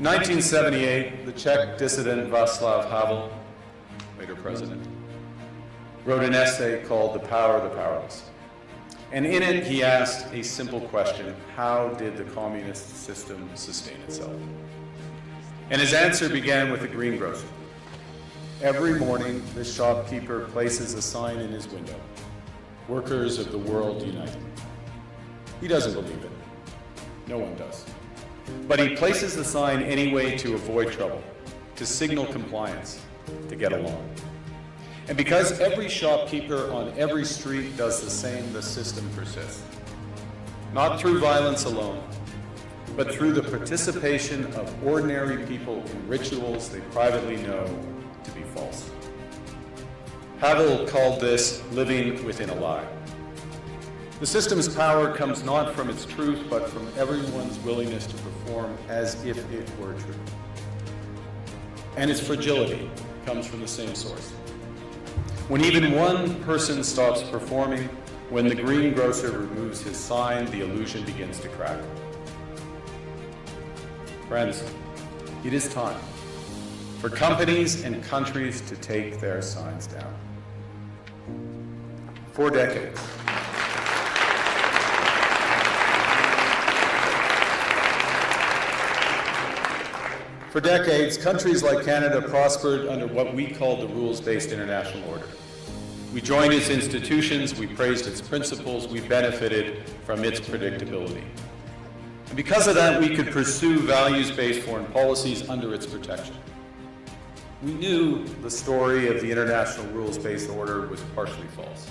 In 1978, the Czech dissident Václav Havel, later president, wrote an essay called The Power of the Powerless. And in it, he asked a simple question: how did the communist system sustain itself? And his answer began with a greengrocer. Every morning, the shopkeeper places a sign in his window: "Workers of the world unite." He doesn't believe it. No one does. But he places the sign anyway to avoid trouble, to signal compliance, to get along. And because every shopkeeper on every street does the same, the system persists. Not through violence alone, but through the participation of ordinary people in rituals they privately know to be false. Havel called this living within a lie. The system's power comes not from its truth, but from everyone's willingness to perform as if it were true. And its fragility comes from the same source. When even one person stops performing, when the greengrocer removes his sign, the illusion begins to crack. Friends, it is time for companies and countries to take their signs down. For decades, countries like Canada prospered under what we called the rules-based international order. We joined its institutions, we praised its principles, we benefited from its predictability. And because of that, we could pursue values-based foreign policies under its protection. We knew the story of the international rules-based order was partially false,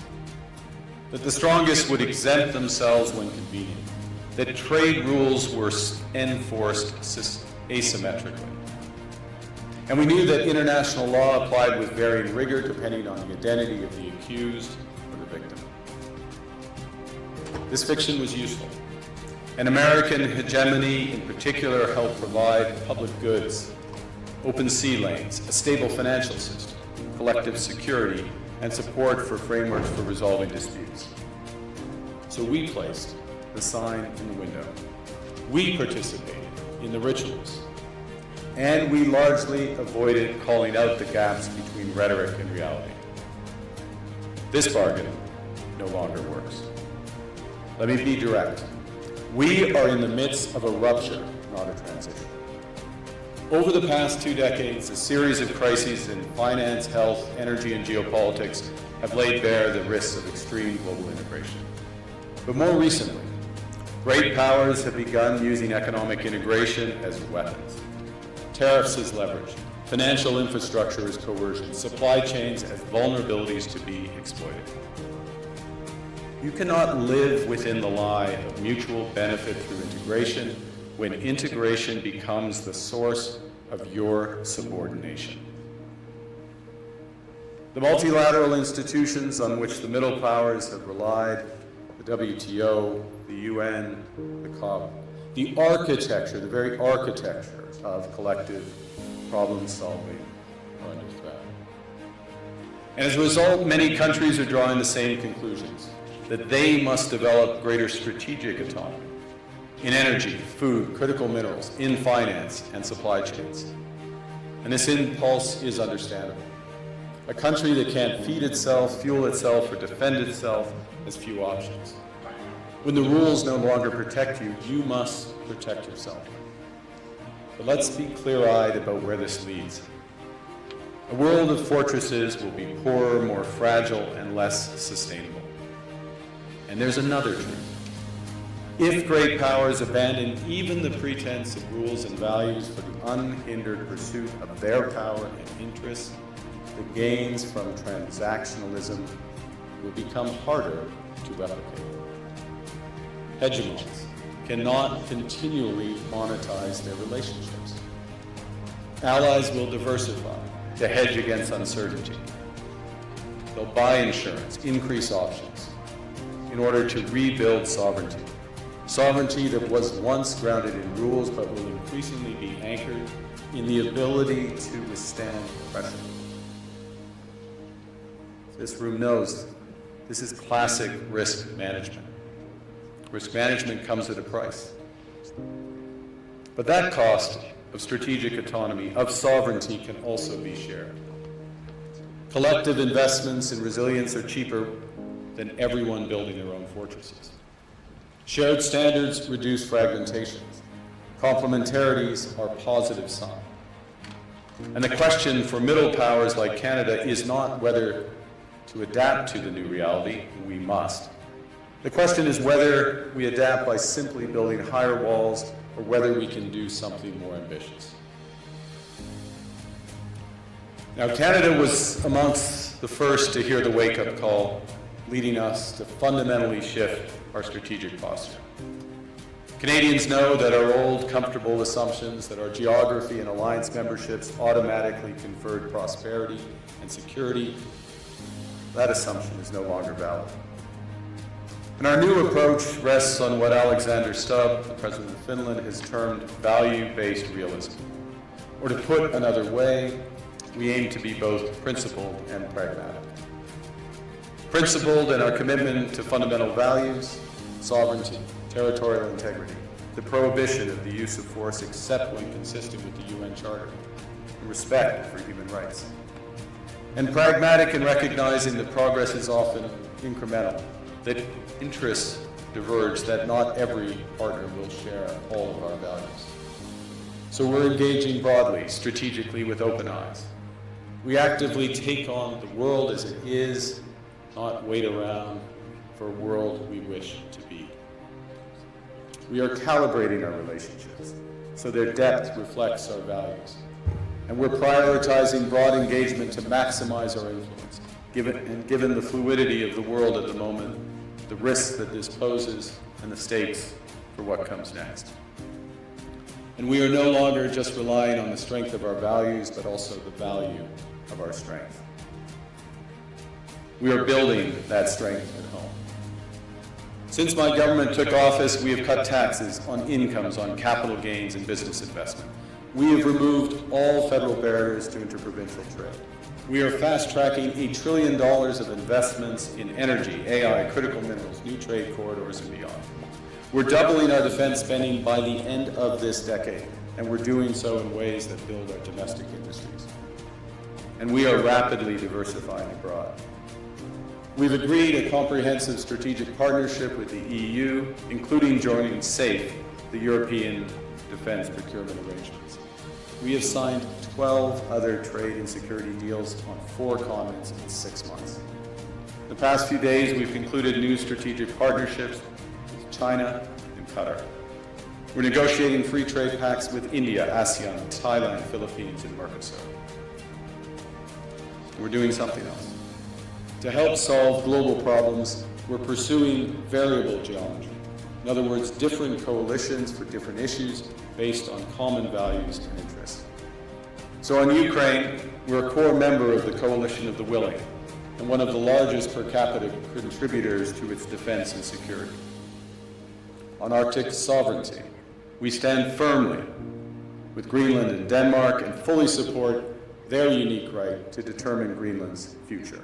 that the strongest would exempt themselves when convenient, that trade rules were enforced asymmetrically. And we knew that international law applied with varying rigor depending on the identity of the accused or the victim. This fiction was useful. And American hegemony in particular helped provide public goods, open sea lanes, a stable financial system, collective security, and support for frameworks for resolving disputes. So we placed the sign in the window. We participated in the rituals. And we largely avoided calling out the gaps between rhetoric and reality. This bargain no longer works. Let me be direct. We are in the midst of a rupture, not a transition. Over the past 2 decades, a series of crises in finance, health, energy, and geopolitics have laid bare the risks of extreme global integration. But more recently, great powers have begun using economic integration as weapons. Tariffs as leverage, financial infrastructure as coercion, supply chains as vulnerabilities to be exploited. You cannot live within the lie of mutual benefit through integration when integration becomes the source of your subordination. The multilateral institutions on which the middle powers have relied, the WTO, the UN, the COP, the architecture, the very architecture of collective problem solving are under threat. And as a result, many countries are drawing the same conclusions, that they must develop greater strategic autonomy in energy, food, critical minerals, in finance, and supply chains. And this impulse is understandable. A country that can't feed itself, fuel itself, or defend itself has few options. When the rules no longer protect you, you must protect yourself. But let's be clear-eyed about where this leads. A world of fortresses will be poorer, more fragile, and less sustainable. And there's another truth. If great powers abandon even the pretense of rules and values for the unhindered pursuit of their power and interests, the gains from transactionalism will become harder to replicate. Hegemons cannot continually monetize their relationships. Allies will diversify to hedge against uncertainty. They'll buy insurance, increase options, in order to rebuild sovereignty. Sovereignty that was once grounded in rules but will increasingly be anchored in the ability to withstand pressure. This room knows this is classic risk management. Risk management comes at a price. But that cost of strategic autonomy, of sovereignty can also be shared. Collective investments in resilience are cheaper than everyone building their own fortresses. Shared standards reduce fragmentation. Complementarities are positive signs. And the question for middle powers like Canada is not whether to adapt to the new reality, we must. The question is whether we adapt by simply building higher walls or whether we can do something more ambitious. Now, Canada was amongst the first to hear the wake-up call, leading us to fundamentally shift our strategic posture. Canadians know that our old, comfortable assumptions that our geography and alliance memberships automatically conferred prosperity and security, that assumption is no longer valid. And our new approach rests on what Alexander Stubb, the President of Finland, has termed value-based realism. Or to put another way, we aim to be both principled and pragmatic. Principled in our commitment to fundamental values, sovereignty, territorial integrity, the prohibition of the use of force except when consistent with the UN Charter, and respect for human rights. And pragmatic in recognizing that progress is often incremental, that interests diverge, that not every partner will share all of our values. So we're engaging broadly, strategically, with open eyes. We actively take on the world as it is, not wait around for a world we wish to be. We are calibrating our relationships so their depth reflects our values. And we're prioritizing broad engagement to maximize our influence, given the fluidity of the world at the moment, the risks that this poses, and the stakes for what comes next. And we are no longer just relying on the strength of our values, but also the value of our strength. We are building that strength at home. Since my government took office, we have cut taxes on incomes, on capital gains, and business investment. We have removed all federal barriers to interprovincial trade. We are fast-tracking $1 trillion of investments in energy, AI, critical minerals, new trade corridors, and beyond. We're doubling our defense spending by the end of this decade, and we're doing so in ways that build our domestic industries. And we are rapidly diversifying abroad. We've agreed a comprehensive strategic partnership with the EU, including joining SAFE, the European Defence Procurement Arrangements. We have signed 12 other trade and security deals on 4 continents in 6 months. The past few days, we've concluded new strategic partnerships with China and Qatar. We're negotiating free trade pacts with India, ASEAN, Thailand, Philippines, and Mercosur. We're doing something else. To help solve global problems, we're pursuing variable geometry. In other words, different coalitions for different issues based on common values and interests. So on Ukraine, we're a core member of the Coalition of the Willing and one of the largest per capita contributors to its defense and security. On Arctic sovereignty, we stand firmly with Greenland and Denmark and fully support their unique right to determine Greenland's future.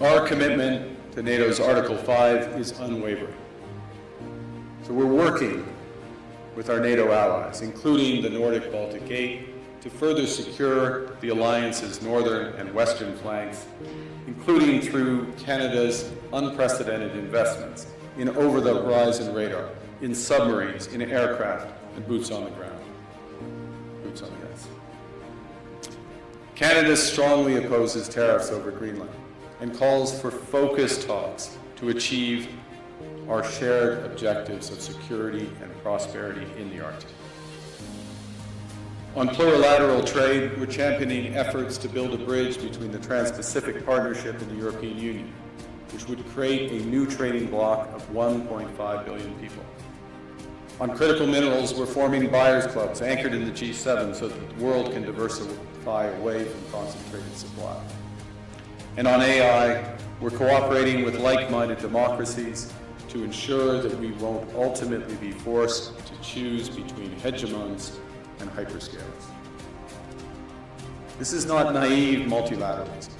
Our commitment to NATO's Article 5 is unwavering. So we're working with our NATO allies, including the Nordic-Baltic Gate, to further secure the alliance's northern and western flanks, including through Canada's unprecedented investments in over-the-horizon radar, in submarines, in aircraft, and boots on the ground. Boots on the ice. Canada strongly opposes tariffs over Greenland and calls for focused talks to achieve our shared objectives of security and prosperity in the Arctic. On plurilateral trade, we're championing efforts to build a bridge between the Trans-Pacific Partnership and the European Union, which would create a new trading bloc of 1.5 billion people. On critical minerals, we're forming buyers' clubs anchored in the G7 so that the world can diversify away from concentrated supply. And on AI, we're cooperating with like-minded democracies to ensure that we won't ultimately be forced to choose between hegemons and hyperscalers. This is not naive multilateralism.